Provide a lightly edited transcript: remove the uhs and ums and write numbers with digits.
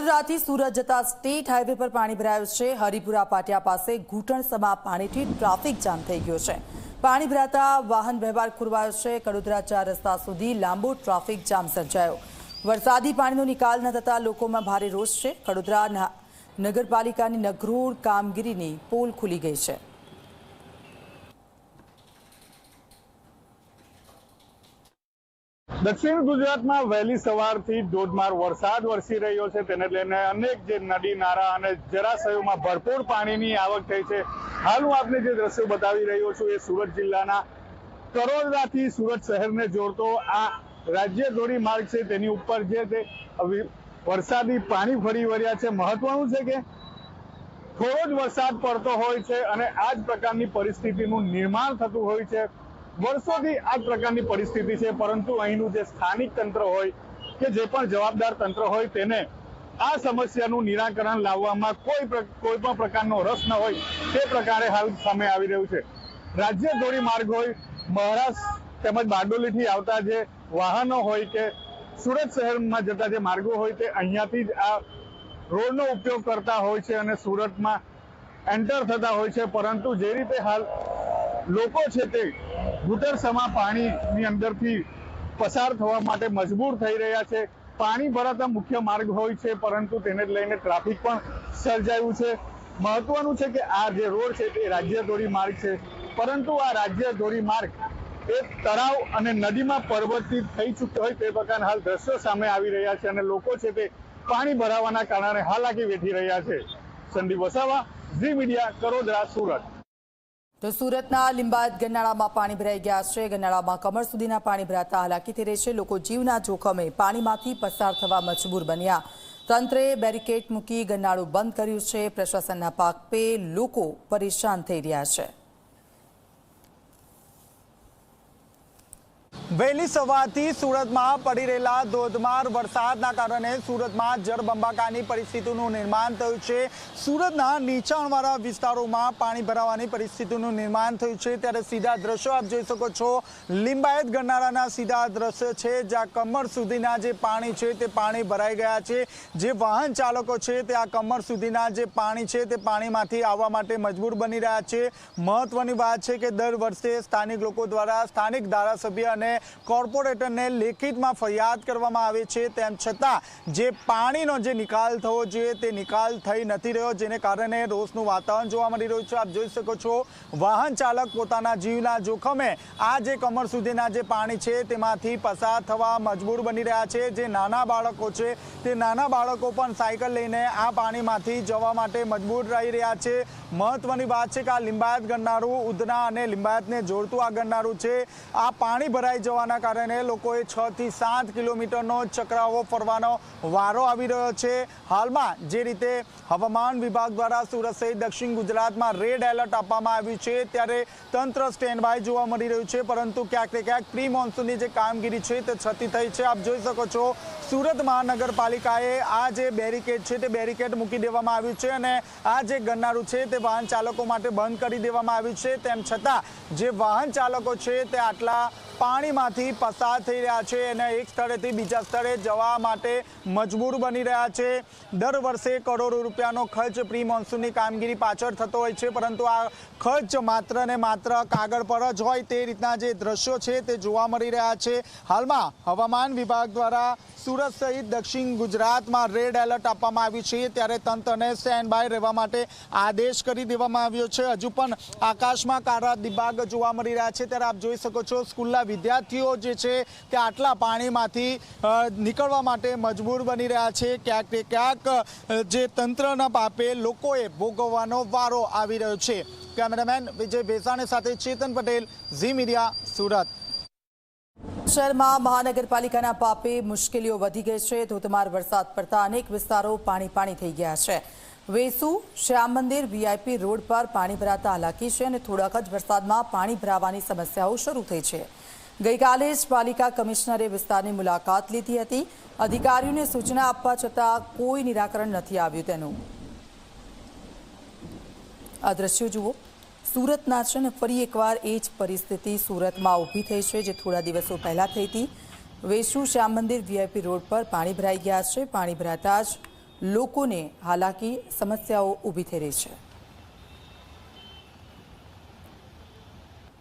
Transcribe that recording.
કડોદરાથી સુરત જતા state highway પર પાણી ભરાયું છે। હરિપુરા પાટિયા પાસે ઘૂંટણસમા પાણીથી ટ્રાફિક જામ થઈ ગયો છે। પાણી ભરાતા વાહન વ્યવહાર ખોરવાયો છે। કડોદરા 4 રસ્તા સુધી લાંબો ટ્રાફિક જામ સર્જાયો। વરસાદી પાણીનો નિકાલ ન થતા લોકોમાં ભારે રોષ છે। કડોદરા નગરપાલિકાની નગરોળ કામગીરીની પોલ ખુલી ગઈ છે। दक्षिण गुजरात में वहेली सवारथी धोधमार वरसाद वरसी रह्यो छे। तेने लईने अनेक जे नदी नारा अने जलाशयों भरपूर पाणीनी आवक थई छे। हाल हूँ आपने जे दृश्यो बतावी रह्यो छुं ए सूरत जिल्लाना कड़ोदराथी सूरत शहेरने जोड़तो आ राज्य धोरी मार्ग छे। तेनी उपर जे ते वरसादी पाणी फरी वळ्या छे। महत्वनुं छे के थोड़ो ज वरसाद पड़तो होय छे अने आ ज प्रकारनी परिस्थितिनुं निर्माण थतुं होय छे। वर्षोथी आ प्रकारनी परिस्थिति है, परंतु अहींनुं जे स्थानिक तंत्र होय के जे पण जवाबदार तंत्र होय तेने आ समस्यानुं निराकरण लाववामां कोई पण प्रकारनो रस न होय ते प्रकारे हाल सामे आवी रह्युं छे। राज्य धोरी मार्ग होय, महाराष्ट्र तेमज बारडोलीथी आवता जे वाहनो होय के सूरत शहेरमां जता जे मार्गो होय ते अहींयाथी ज आ रोडनो उपयोग करता होय छे अने सूरतमां एंटर थता होय छे। परंतु जे रीते हाल लोको छे ते घूंटणसमा पाणीनी अंदरथी पसार थवा माटे मजबूर थई रह्या छे। पाणी भराता मुख्य मार्ग होय छे, परंतु तेने लईने ट्राफिक पण सर्जायुं छे। महत्वनुं छे के आ जे रोड छे ते राज्य धोरी मार्ग छे, परंतु आ राज्य धोरी मार्ग एक तळाव अने नदीमां परिवर्तित थई चूक्यो होय ते प्रकारना हाल दृश्यो सामे आवी रह्या छे अने लोको छे ते पाणी भरावाना कारणे हालाकी वेठी रह्या छे। संदीप वसावा, झी मीडिया, कड़ोदरा, सूरत। तो सूरतना लिंबायत गन्नाळामां पाणी भराई गया छे। गन्नाळामां कमर सुधीना पाणी भराता हालाकी थई रही छे। लोको जीवना जोखमे पाणीमांथी पसार थवा मजबूर बन्या। तंत्रे बेरिकेड मूकी गन्नाळुं बंध कर्युं छे। प्रशासनना पापे लोको परेशान थई रह्या छे। वहेली सवारथी सूरतमां पड़ी रहेला धोधमार वरसादना कारणे सूरतमां जळबंबाकारनी परिस्थितिनुं निर्माण थयुं छे। सूरतना नीचाणवाळा विस्तारोमां पाणी भरावानी परिस्थितिनुं निर्माण थयुं छे। त्यारे सीधा दृश्यो आप जोई शको छो। लिंबायत गन्नाळाना सीधा दृश्य छे, ज्यां कमर सुधीना जे पाणी छे ते पाणी भराई गया छे। जे वाहन चालको छे ते आ कमर सुधीना जे पाणी छे ते पाणीमांथी आववा माटे मजबूर बनी रह्या छे। महत्वनी वात छे के दर वर्षे स्थानिक लोको द्वारा स्थानिक धारासभ्य अने कोर्पोरेटर ने लेखित में फरियाद करवामां आवे छे, तेम छतां जे पाणीनो जे निकाल थवो जोईए ते निकाल थई नथी रह्यो, जेने कारणे रोषनुं वातावरण जोवा मळी रह्युं छे। आप जोई शको छो वाहन चालक पोताना जीवना जोखमे आ जे कमर सुधीना जे पाणी छे तेमांथी पसार थवा मजबूर बनी रह्या छे। जे नाना बाळको छे ते नाना बाळको पण सायकल लईने आ पाणीमांथी जवा माटे मजबूर रही रह्या छे। महत्वनी वात छे के आ लिंबायत गन्नाळुं उधना अने लिंबायतने जोड़तुं आ गन्नाळुं छे। आ पाणी भराई जवाना कारणे लोकोए 6 થી 7 किलोमीटरनो चक्रावो फरवानो वारो आवी रह्यो छे। हालमां जे रीते हवामान विभाग द्वारा सूरत सहित दक्षिण गुजरातमां रेड एलर्ट आपवामां आव्युं छे, त्यारे तंत्र स्टेन्ड बाय जोवा मळी रह्युं छे, परंतु क्यांक ने क्यांक प्री मोन्सूननी जे कामगीरी छे ते छती थई छे। आप जोई शको छो सूरत महानगरपालिकाए आ जे बेरिकेड छे ते बेरिकेड मूकी देवामां आव्युं छे अने आ जे गन्नाळुं छे ते वाहन चालको माटे बंध करी देवामां आव्युं छे। तेम छतां जे वाहन चालको छे ते आटला पाणीमांथी पसार थई रह्या छे अने एक स्थळेथी बीजा स्थळे जवा माटे मजबूर बनी रह्या छे। दर वर्षे करोड़ों रूपियानो खर्च प्री मोन्सूननी कामगीरी पाछळ थतो होय छे, परंतु आ खर्च मात्र ने मात्र कागळ पर ज होय ते रीतना जे दृश्यो छे ते जोवा मळी रह्या छे। हालमां हवामान विभाग द्वारा सूरत सहित दक्षिण गुजरातमां रेड एलर्ट आपवामां आव्युं छे, त्यारे तंत्रने स्टेन्ड बाय रहेवा माटे आदेश करी देवामां आव्यो छे। हजू पण आकाशमां काळा दिबाग जोवा मळी रह्या छे। त्यारे आप जोई शको छो स्कूलना विद्यार्थीओ जे छे ते आटला पाणीमांथी निकळवा माटे मजबूर बनी रह्या छे। क्यांक ने क्यांक जे तंत्रना पापे लोकोए भोगवવાનો वारो आवी रह्यो छे। कैमरामेन विजय बेसाणे साथे चेतन पटेल, झी मीडिया, सूरत। शहરમાં મહાનગરપાલિકાના પાપે મુશ્કેલીઓ વધી ગઈ છે। ધોધમાર વરસાદ પડતા અનેક વિસ્તારો પાણી પાણી થઈ ગયા છે। વેસુ શ્યામ મંદિર વીઆઈપી રોડ પર પાણી ભરાતા હાલાકી છે અને થોડાક જ વરસાદમાં પાણી ભરાવાની સમસ્યાઓ શરૂ થઈ છે। ગઈકાલે જ પાલિકા કમિશનરે વિસ્તારની મુલાકાત લીધી હતી। અધિકારીઓને સૂચના આપવા છતાં કોઈ નિરાકરણ નથી આવ્યું તેનું આ દ્રશ્યો જુઓ। सूरतना छे ने फरी एकवार ए ज परिस्थिति सूरतमां ऊभी थई छे जे थोड़ा दिवसों पहला थई थी। वेसु श्याम मंदिर वीआईपी रोड पर पाणी भराई गया है। पाणी भराता ज લોકોને હાલાકી સમસ્યાઓ ઊભી થઈ રહી છે।